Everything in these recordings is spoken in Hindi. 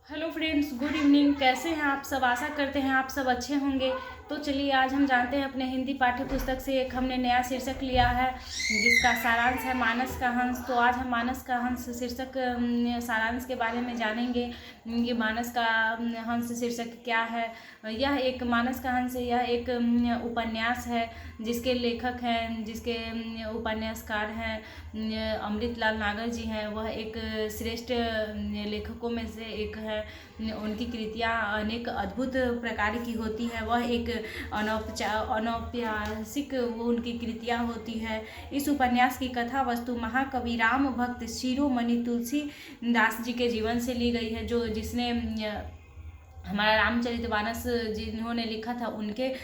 Hello friends, good evening. कैसे हैं आप सब? आशा करते हैं आप सब अच्छे होंगे। तो चलिए आज हम जानते हैं अपने हिंदी पाठ्य पुस्तक से एक हमने नया शीर्षक लिया है जिसका सारांश है मानस का हंस। तो आज हम मानस का हंस शीर्षक सारांश के बारे में जानेंगे। ये मानस का हंस शीर्षक क्या है? यह एक मानस का हंस, यह एक उपन्यास है जिसके लेखक हैं, जिसके उपन्यासकार हैं अमृतलाल नागर जी हैं। वह एक श्रेष्ठ लेखकों में से एक है। उनकी कृतियाँ अनेक अद्भुत प्रकार की होती हैं। वह एक अनौपचारिक वो उनकी कृतियाँ होती है। इस उपन्यास की कथा वस्तु महाकवि राम भक्त शिरोमणि तुलसीदास जी के जीवन से ली गई है। जिसने हमारा रामचरितमानस जिन्होंने लिखा था उनके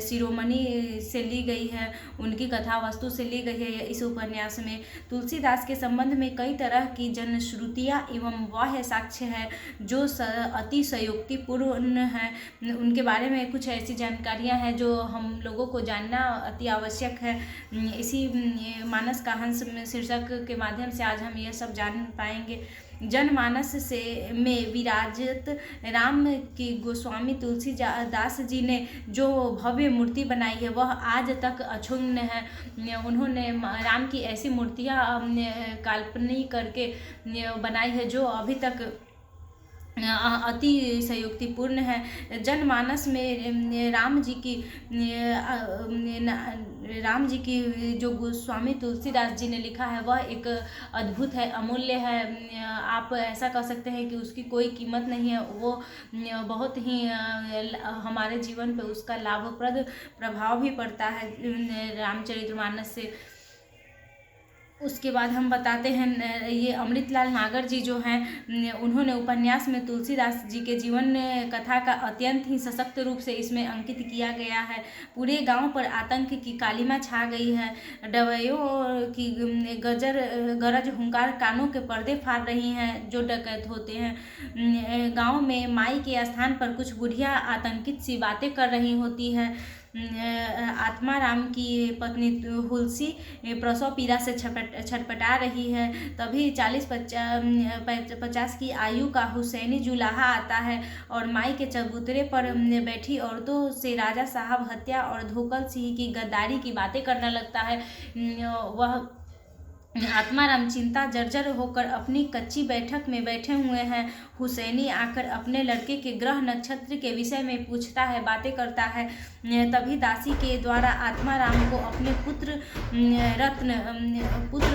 शिरोमणि से ली गई है, उनकी कथा वस्तु से ली गई है। इस उपन्यास में तुलसीदास के संबंध में कई तरह की जनश्रुतियाँ एवं बाह्य साक्ष्य है जो अति संयुक्तिपूर्ण है। उनके बारे में कुछ ऐसी जानकारियाँ हैं जो हम लोगों को जानना अति आवश्यक है। इसी मानस का हंस शीर्षक के माध्यम से आज हम यह सब जान पाएंगे। जनमानस से में विराजित राम की गोस्वामी तुलसीदास जी ने जो भव्य मूर्ति बनाई है वह आज तक अक्षुण्ण है। उन्होंने राम की ऐसी मूर्तियाँ काल्पनिक करके बनाई है जो अभी तक अति संयुक्तिपूर्ण है। जनमानस में राम जी की जो गोस्वामी तुलसीदास जी ने लिखा है वह एक अद्भुत है, अमूल्य है। आप ऐसा कह सकते हैं कि उसकी कोई कीमत नहीं है। वो बहुत ही हमारे जीवन पे उसका लाभप्रद प्रभाव भी पड़ता है रामचरितमानस से। उसके बाद हम बताते हैं ये अमृतलाल नागर जी जो हैं उन्होंने उपन्यास में तुलसीदास जी के जीवन कथा का अत्यंत ही सशक्त रूप से इसमें अंकित किया गया है। पूरे गांव पर आतंक की कालिमा छा गई है। डवैयों की गरज हुंकार कानों के पर्दे फाड़ रही हैं जो डकैत होते हैं। गांव में माई के स्थान पर कुछ बुढ़िया आतंकित सी बातें कर रही होती है। आत्माराम की पत्नी हुलसी प्रसव पीड़ा से छटपटा रही है। तभी 40-50 की आयु का हुसैनी जुलाहा आता है और माई के चबूतरे पर बैठी औरतों से राजा साहब हत्या और धोखल सिंह की गद्दारी की बातें करने लगता है। वह आत्माराम चिंता जर्जर होकर अपनी कच्ची बैठक में बैठे हुए हैं। हुसैनी आकर अपने लड़के के ग्रह नक्षत्र के विषय में पूछता है, बातें करता है। तभी दासी के द्वारा आत्माराम को अपने पुत्र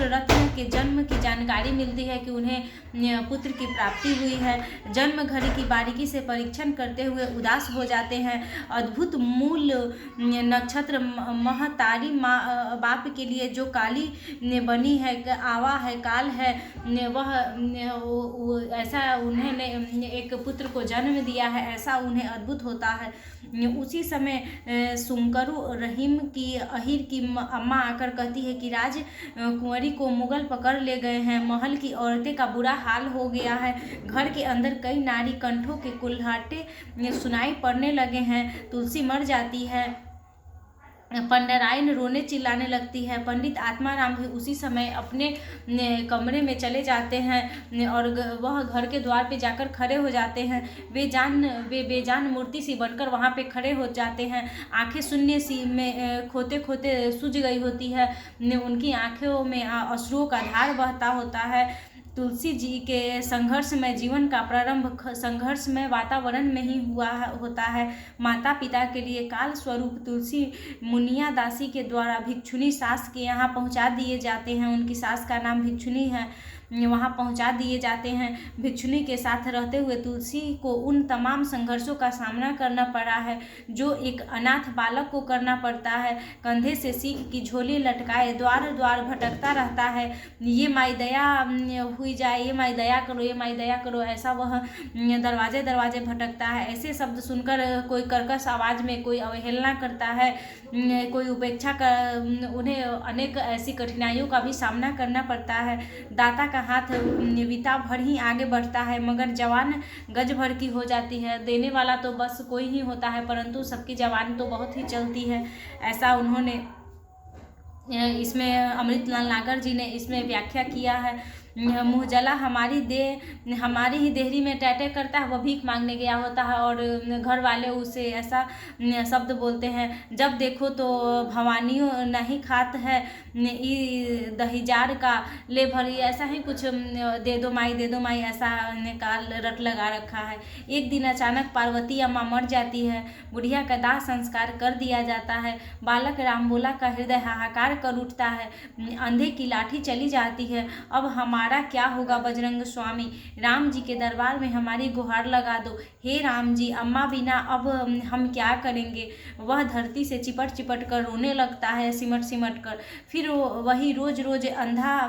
रत्न के जन्म की जानकारी मिलती है कि उन्हें पुत्र की प्राप्ति हुई है। जन्म घड़ी की बारीकी से परीक्षण करते हुए उदास हो जाते हैं। अद्भुत मूल नक्षत्र महतारी बाप के लिए जो काली बनी है, आवा है, काल है, वह ऐसा उन्होंने एक पुत्र को जन्म दिया है, ऐसा उन्हें अद्भुत होता है। उसी समय सुंकरू रहीम की अहीर की अम्मा आकर कहती है कि राज कुंवरी को मुगल पकड़ ले गए हैं। महल की औरतें का बुरा हाल हो गया है। घर के अंदर कई नारी कंठों के कुल्हाटे सुनाई पड़ने लगे हैं। तुलसी मर जाती है। पंडराइन रोने चिल्लाने लगती है। पंडित आत्माराम भी उसी समय अपने कमरे में चले जाते हैं और वह घर के द्वार पे जाकर खड़े हो जाते हैं। वे बेजान मूर्ति सी बनकर वहाँ पे खड़े हो जाते हैं। आंखें शून्य सी में खोते खोते सूझ गई होती है। उनकी आंखों में अश्रुओं का धार बहता होता है। तुलसी जी के संघर्षमय जीवन का प्रारंभ संघर्षमय वातावरण में ही होता है। माता पिता के लिए काल स्वरूप तुलसी मुनिया दासी के द्वारा भिक्षुनी सास के यहाँ पहुँचा दिए जाते हैं। उनकी सास का नाम भिक्षुनी है। वहाँ पहुँचा दिए जाते हैं। भिक्षुनी के साथ रहते हुए तुलसी को उन तमाम संघर्षों का सामना करना पड़ा है जो एक अनाथ बालक को करना पड़ता है। कंधे से सीख की झोली लटकाए द्वार द्वार भटकता रहता है। ये माई दया हुई जाए, ये माई दया करो, ये माई दया करो, ऐसा वह दरवाजे दरवाजे भटकता है। ऐसे शब्द सुनकर कोई कर्कश आवाज़ में कोई अवहेलना करता है, कोई उपेक्षा कर उन्हें अनेक ऐसी कठिनाइयों का भी सामना करना पड़ता है। दाता का हाथ विता भर ही आगे बढ़ता है मगर जवान गज भर की हो जाती है। देने वाला तो बस कोई ही होता है परंतु सबकी जवान तो बहुत ही चलती है। ऐसा उन्होंने इसमें अमृतलाल नागर जी ने इसमें व्याख्या किया है। मुँह जला हमारी ही देहरी में टैटे करता है, वह भीख मांगने गया होता है और घर वाले उसे ऐसा शब्द बोलते हैं, जब देखो तो भवानियों नहीं खात है दहीजार का ले भरी, ऐसा ही कुछ दे दो माई ऐसा निकाल रट लगा रखा है। एक दिन अचानक पार्वती अम्मा मर जाती है, बुढ़िया का दाह संस्कार कर दिया जाता है। बालक रामबोला का हृदय हाहाकार कर उठता है, अंधे की लाठी चली जाती है। अब हमारा क्या होगा बजरंग स्वामी, राम जी के दरबार में हमारी गुहार लगा दो। हे राम जी, अम्मा बिना अब हम क्या करेंगे। वह धरती से चिपट चिपट कर रोने लगता है, सिमट सिमट कर। फिर वही रोज रोज अंधा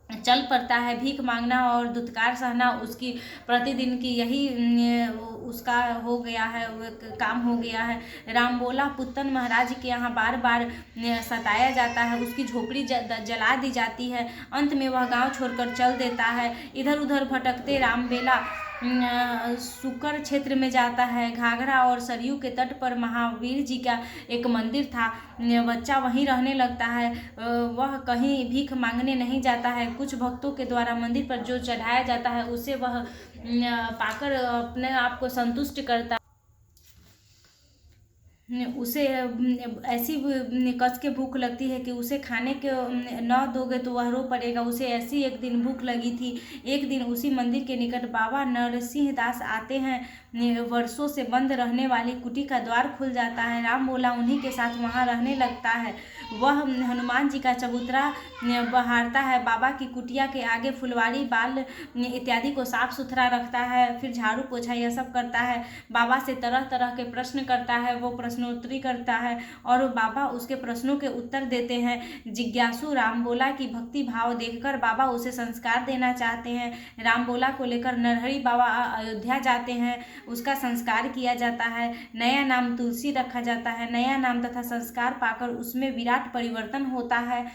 चल पड़ता है। भीख मांगना और दुत्कार सहना उसकी प्रतिदिन की यही उसका हो गया है, काम हो गया है। रामबोला पुत्तन महाराज के यहाँ बार बार सताया जाता है, उसकी झोपड़ी जला दी जाती है। अंत में वह गांव छोड़कर चल देता है। इधर उधर भटकते रामबेला सुकर क्षेत्र में जाता है। घाघरा और सरयू के तट पर महावीर जी का एक मंदिर था। बच्चा वहीं रहने लगता है, वह कहीं भीख मांगने नहीं जाता है। कुछ भक्तों के द्वारा मंदिर पर जो चढ़ाया जाता है उसे वह पाकर अपने आप को संतुष्ट करता, उसे ऐसी कस के भूख लगती है कि उसे खाने के न दोगे तो वह रो पड़ेगा। उसे ऐसी एक दिन भूख लगी थी। एक दिन उसी मंदिर के निकट बाबा नरसिंह दास आते हैं। वर्षों से बंद रहने वाली कुटी का द्वार खुल जाता है। रामबोला उन्हीं के साथ वहां रहने लगता है। वह हनुमान जी का चबूतरा बहारता है, बाबा की कुटिया के आगे फुलवारी बाल इत्यादि को साफ सुथरा रखता है, फिर झाड़ू पोछा यह सब करता है। बाबा से तरह तरह के प्रश्न करता है, वो प्रश्नोत्तरी करता है और बाबा उसके प्रश्नों के उत्तर देते हैं। जिज्ञासु रामबोला की भक्ति भाव देखकर बाबा उसे संस्कार देना चाहते हैं। रामबोला को लेकर नरहरि बाबा अयोध्या जाते हैं, उसका संस्कार किया जाता है। नया नाम तुलसी रखा जाता है। नया नाम तथा संस्कार पाकर उसमें विराट परिवर्तन होता है,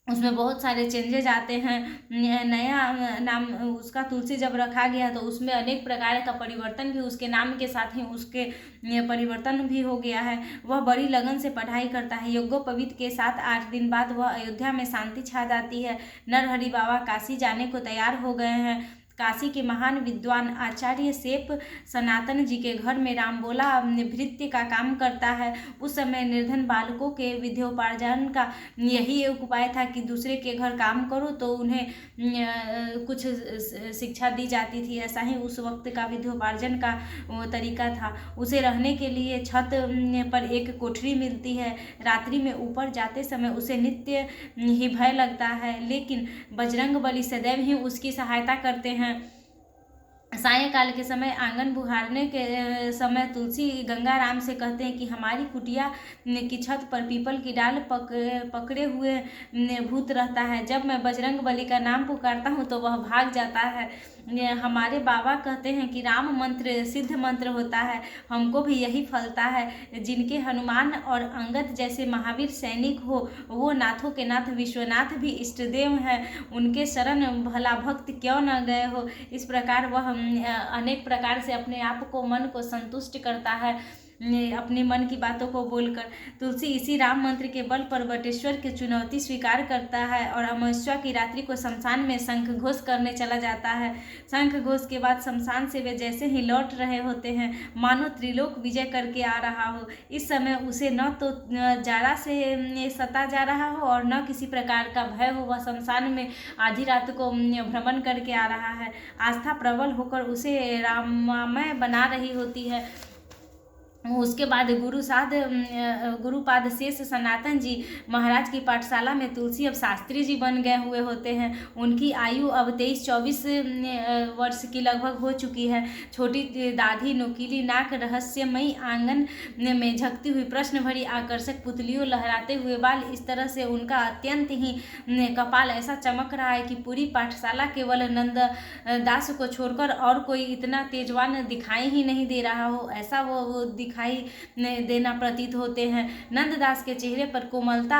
उसमें बहुत सारे चेंजेज आते हैं। नया नाम उसका तुलसी जब रखा गया तो उसमें अनेक प्रकार का परिवर्तन भी उसके नाम के साथ ही उसके परिवर्तन भी हो गया है। वह बड़ी लगन से पढ़ाई करता है। यज्ञोपवीत के साथ 8 दिन बाद वह अयोध्या में शांति छा जाती है। नरहरि बाबा काशी जाने को तैयार हो गए हैं। काशी के महान विद्वान आचार्य सेप सनातन जी के घर में रामबोला भृत्य का काम करता है। उस समय निर्धन बालकों के विद्योपार्जन का यही एक उपाय था कि दूसरे के घर काम करो तो उन्हें कुछ शिक्षा दी जाती थी। ऐसा ही उस वक्त का विद्योपार्जन का तरीका था। उसे रहने के लिए छत पर एक कोठरी मिलती है। रात्रि में ऊपर जाते समय उसे नित्य ही भय लगता है, लेकिन बजरंगबली सदैव ही उसकी सहायता करते हैं। सायंकाल के समय आंगन बुहारने के समय तुलसी गंगाराम से कहते हैं कि हमारी कुटिया की छत पर पीपल की डाल पकड़े हुए भूत रहता है। जब मैं बजरंगबली का नाम पुकारता हूँ तो वह भाग जाता है। हमारे बाबा कहते हैं कि राम मंत्र सिद्ध मंत्र होता है, हमको भी यही फलता है। जिनके हनुमान और अंगद जैसे महावीर सैनिक हो, वो नाथों के नाथ विश्वनाथ भी इष्टदेव हैं, उनके शरण भला भक्त क्यों न गए हो। इस प्रकार वह अनेक प्रकार से अपने आप को मन को संतुष्ट करता है अपने मन की बातों को बोलकर। तुलसी इसी राम मंत्र के बल पर बटेश्वर की चुनौती स्वीकार करता है और अमावस्या की रात्रि को शमशान में शंख घोष करने चला जाता है। शंख घोष के बाद शमशान से वे जैसे ही लौट रहे होते हैं मानो त्रिलोक विजय करके आ रहा हो। इस समय उसे न तो जारा से सता जा रहा हो और न किसी प्रकार का भय हो। वह शमशान में आधी रात को भ्रमण करके आ रहा है। आस्था प्रबल होकर उसे राममय बना रही होती है। उसके बाद गुरुपाद शेष सनातन जी महाराज की पाठशाला में तुलसी अब शास्त्री जी बन गए हुए होते हैं। उनकी आयु अब 23-24 वर्ष की लगभग हो चुकी है। छोटी दाढ़ी, नुकीली नाक, रहस्यमयी आंगन में झकती हुई प्रश्न भरी आकर्षक पुतलियों, लहराते हुए बाल, इस तरह से उनका अत्यंत ही कपाल ऐसा चमक रहा है कि पूरी पाठशाला केवल नंददास को छोड़कर और कोई इतना तेजवान दिखाई ही नहीं दे रहा हो, ऐसा वो दिखाई देना प्रतीत होते हैं। नंददास के चेहरे पर कोमलता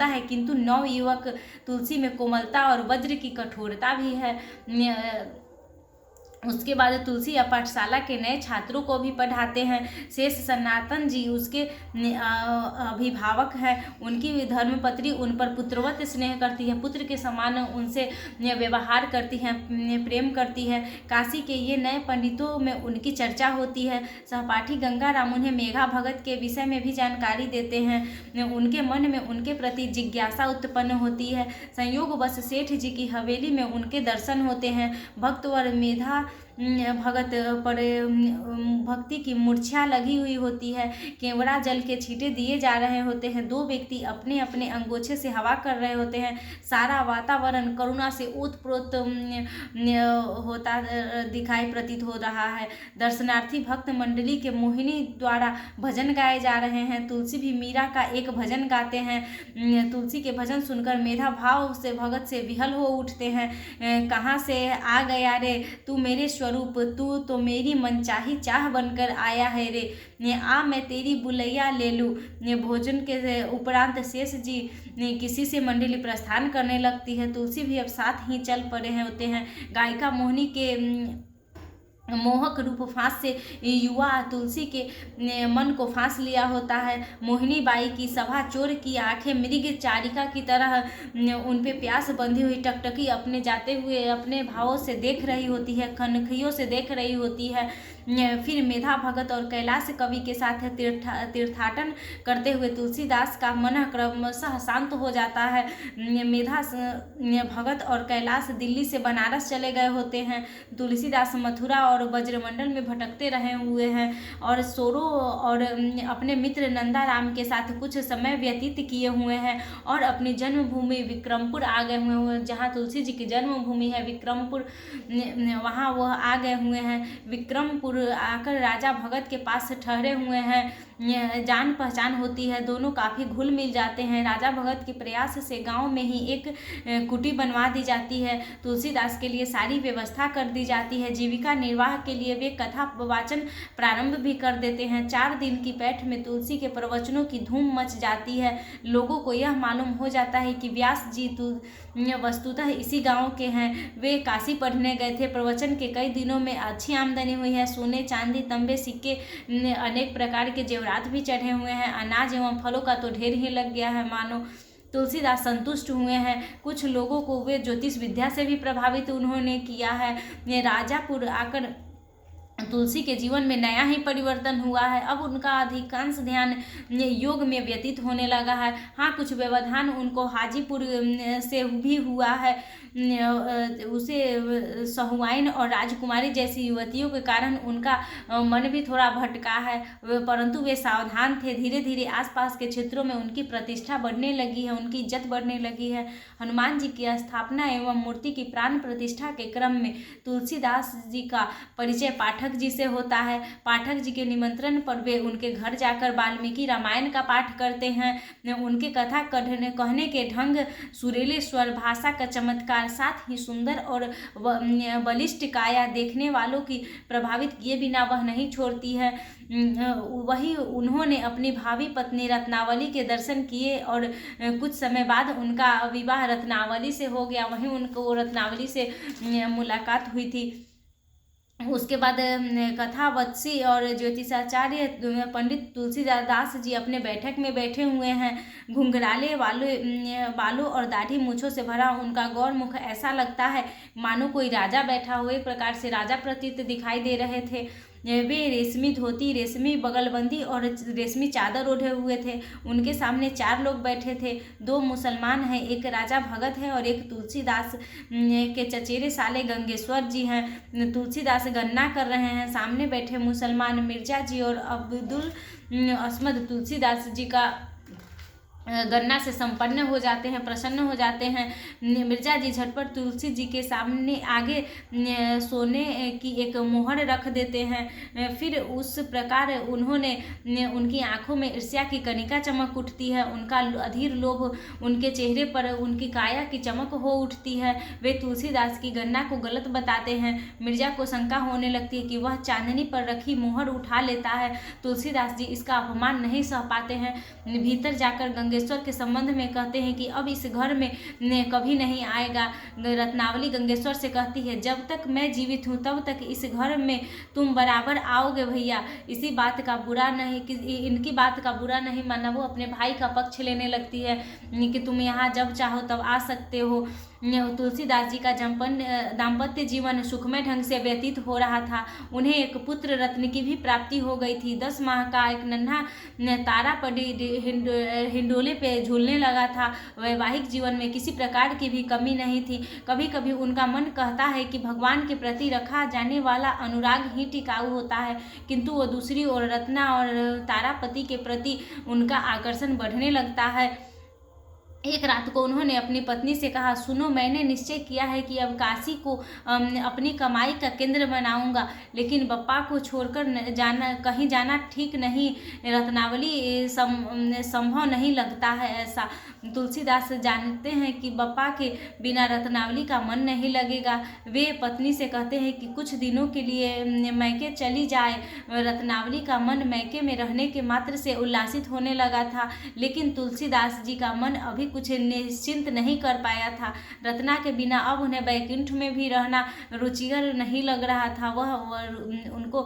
है, किंतु नवयुवक तुलसी में कोमलता और वज्र की कठोरता भी है। उसके बाद तुलसी या पाठशाला के नए छात्रों को भी पढ़ाते हैं। शेष सनातन जी उसके अभिभावक हैं। उनकी धर्मपत्नी उन पर पुत्रवत स्नेह करती है, पुत्र के समान उनसे व्यवहार करती हैं, प्रेम करती है। काशी के ये नए पंडितों में उनकी चर्चा होती है। सहपाठी गंगाराम उन्हें मेघा भगत के विषय में भी जानकारी देते हैं। उनके मन में उनके प्रति जिज्ञासा उत्पन्न होती है। संयोगवश सेठ जी की हवेली में उनके दर्शन होते हैं। भक्तवर मेधा भगत पर भक्ति की मूर्छा लगी हुई होती है। केवड़ा जल के छींटे दिए जा रहे होते हैं। दो व्यक्ति अपने अपने अंगोछे से हवा कर रहे होते हैं। सारा वातावरण करुणा से ओतप्रोत होता दिखाई प्रतीत हो रहा है। दर्शनार्थी भक्त मंडली के मोहिनी द्वारा भजन गाए जा रहे हैं। तुलसी भी मीरा का एक भजन गाते हैं। तुलसी के भजन सुनकर मेधा भाव से भगत से विहल हो उठते हैं। कहाँ से आ गया रे तू मेरे स्वरूप, तू तो मेरी मनचाही चाह बनकर आया है रे, आ मैं तेरी बुलैया ले लूँ। भोजन के उपरांत शेष जी किसी से मंडली प्रस्थान करने लगती है। तुलसी भी अब साथ ही चल पड़े हैं होते हैं। गायिका मोहिनी के मोहक रूप फांस से युवा तुलसी के मन को फांस लिया होता है। मोहिनी बाई की सभा चोर की आंखें मृग चारिका की तरह उन पे प्यास बंधी हुई टकटकी अपने जाते हुए अपने भावों से देख रही होती है, कनखियों से देख रही होती है। फिर मेधा भगत और कैलाश कवि के साथ तीर्थाटन करते हुए तुलसीदास का मन क्रमशः शांत हो जाता है। मेधा भगत और कैलाश दिल्ली से बनारस चले गए होते हैं। तुलसीदास मथुरा और वज्रमंडल में भटकते रहे हुए हैं और सोरो और अपने मित्र नंदाराम के साथ कुछ समय व्यतीत किए हुए हैं और अपनी जन्मभूमि विक्रमपुर आ गए हुए हैं। जहाँ तुलसी जी की जन्मभूमि है विक्रमपुर, वहाँ वह आ गए हुए हैं। विक्रमपुर आकर राजा भगत के पास ठहरे हुए हैं। जान पहचान होती है, दोनों काफ़ी घुल मिल जाते हैं। राजा भगत के प्रयास से गांव में ही एक कुटी बनवा दी जाती है। तुलसीदास के लिए सारी व्यवस्था कर दी जाती है। जीविका निर्वाह के लिए वे कथा वाचन प्रारंभ भी कर देते हैं। 4 दिन की पैठ में तुलसी के प्रवचनों की धूम मच जाती है। लोगों को यह मालूम हो जाता है कि व्यास जी वस्तुतः इसी गांव के हैं। वे काशी पढ़ने गए थे। प्रवचन के कई दिनों में अच्छी आमदनी हुई है। सोने चांदी तंबे सिक्के अनेक प्रकार के जेवरात भी चढ़े हुए हैं। अनाज एवं फलों का तो ढेर ही लग गया है मानो। तुलसीदास संतुष्ट हुए हैं। कुछ लोगों को वे ज्योतिष विद्या से भी प्रभावित उन्होंने किया है। राजापुर आकर तुलसी के जीवन में नया ही परिवर्तन हुआ है। अब उनका अधिकांश ध्यान योग में व्यतीत होने लगा है। हाँ, कुछ व्यवधान उनको हाजीपुर से भी हुआ है। उसे सहुआइन और राजकुमारी जैसी युवतियों के कारण उनका मन भी थोड़ा भटका है, परंतु वे सावधान थे। धीरे धीरे आसपास के क्षेत्रों में उनकी प्रतिष्ठा बढ़ने लगी है, उनकी इज्जत बढ़ने लगी है। हनुमान जी की स्थापना एवं मूर्ति की प्राण प्रतिष्ठा के क्रम में तुलसीदास जी का परिचय पाठक जी से होता है। पाठक जी के निमंत्रण पर वे उनके घर जाकर वाल्मीकि रामायण का पाठ करते हैं। उनके कथा कहने के ढंग, सुरीले स्वर, भाषा का चमत्कार, साथ ही सुंदर और बलिष्ठ काया देखने वालों की प्रभावित किए बिना वह नहीं छोड़ती है। वही उन्होंने अपनी भावी पत्नी रत्नावली के दर्शन किए और कुछ समय बाद उनका विवाह रत्नावली से हो गया। वहीं उनको रत्नावली से मुलाकात हुई थी। उसके बाद कथावत्सी और ज्योतिषाचार्य पंडित तुलसीदास जी अपने बैठक में बैठे हुए हैं। घुंघराले बालों और दाढ़ी मूछों से भरा उनका गौर मुख ऐसा लगता है मानो कोई राजा बैठा हो। एक प्रकार से राजा प्रतीत दिखाई दे रहे थे। वे रेशमी धोती, रेशमी बगलबंदी और रेशमी चादर ओढ़े हुए थे। उनके सामने 4 लोग बैठे थे। 2 मुसलमान हैं, एक राजा भगत है और एक तुलसीदास के चचेरे साले गंगेश्वर जी हैं। तुलसीदास गन्ना कर रहे हैं। सामने बैठे मुसलमान मिर्जा जी और अब्दुल असमद तुलसीदास जी का गन्ना से संपन्न हो जाते हैं, प्रसन्न हो जाते हैं। मिर्जा जी झटपट तुलसी जी के सामने आगे सोने की एक मोहर रख देते हैं। फिर उस प्रकार उन्होंने उनकी आंखों में ईर्ष्या की कणिका चमक उठती है। उनका अधीर लोभ, उनके चेहरे पर उनकी काया की चमक हो उठती है। वे तुलसीदास की गन्ना को गलत बताते हैं। मिर्जा को शंका होने लगती है कि वह चांदनी पर रखी मोहर उठा लेता है। तुलसीदास जी इसका अपमान नहीं सह पाते हैं। भीतर जाकर गंगे गंगेश्वर के संबंध में कहते हैं कि अब इस घर में कभी नहीं आएगा। रत्नावली गंगेश्वर से कहती है, जब तक मैं जीवित हूँ तब तक इस घर में तुम बराबर आओगे भैया, इसी बात का बुरा नहीं, इनकी बात का बुरा नहीं मानना। वो अपने भाई का पक्ष लेने लगती है कि तुम यहाँ जब चाहो तब आ सकते हो। तुलसीदास जी का दाम्पत्य जीवन सुखमय ढंग से व्यतीत हो रहा था। उन्हें एक पुत्र रत्न की भी प्राप्ति हो गई थी। 10 माह का एक नन्हा तारा पड़ी हिंडोले पे झूलने लगा था। वैवाहिक जीवन में किसी प्रकार की भी कमी नहीं थी। कभी कभी उनका मन कहता है कि भगवान के प्रति रखा जाने वाला अनुराग ही टिकाऊ होता है, किंतु वो दूसरी ओर रत्ना और तारापति के प्रति उनका आकर्षण बढ़ने लगता है। एक रात को उन्होंने अपनी पत्नी से कहा, सुनो, मैंने निश्चय किया है कि अब काशी को अपनी कमाई का केंद्र बनाऊंगा, लेकिन बप्पा को छोड़कर कहीं जाना ठीक नहीं। रत्नावली संभव नहीं लगता है ऐसा। तुलसीदास जानते हैं कि बप्पा के बिना रत्नावली का मन नहीं लगेगा। वे पत्नी से कहते हैं कि कुछ दिनों के लिए मैके चली जाए। रत्नावली का मन मैके में रहने के मात्र से उल्लासित होने लगा था, लेकिन तुलसीदास जी का मन अभी कुछ निश्चिंत नहीं कर पाया था। रत्ना के बिना अब उन्हें बैकुंठ में भी रहना रुचिकर नहीं लग रहा था। वह उनको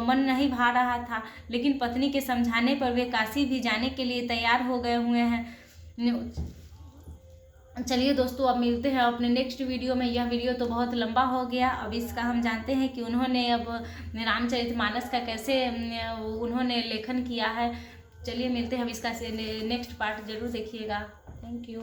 मन नहीं भा रहा था, लेकिन पत्नी के समझाने पर वे काशी भी जाने के लिए तैयार हो गए हुए हैं। चलिए दोस्तों, अब मिलते हैं अपने नेक्स्ट वीडियो में। यह वीडियो तो बहुत लंबा हो गया। अब इसका हम जानते हैं कि उन्होंने अब रामचरितमानस का कैसे उन्होंने लेखन किया है। चलिए मिलते हैं, अब इसका नेक्स्ट पार्ट जरूर देखिएगा। Thank you.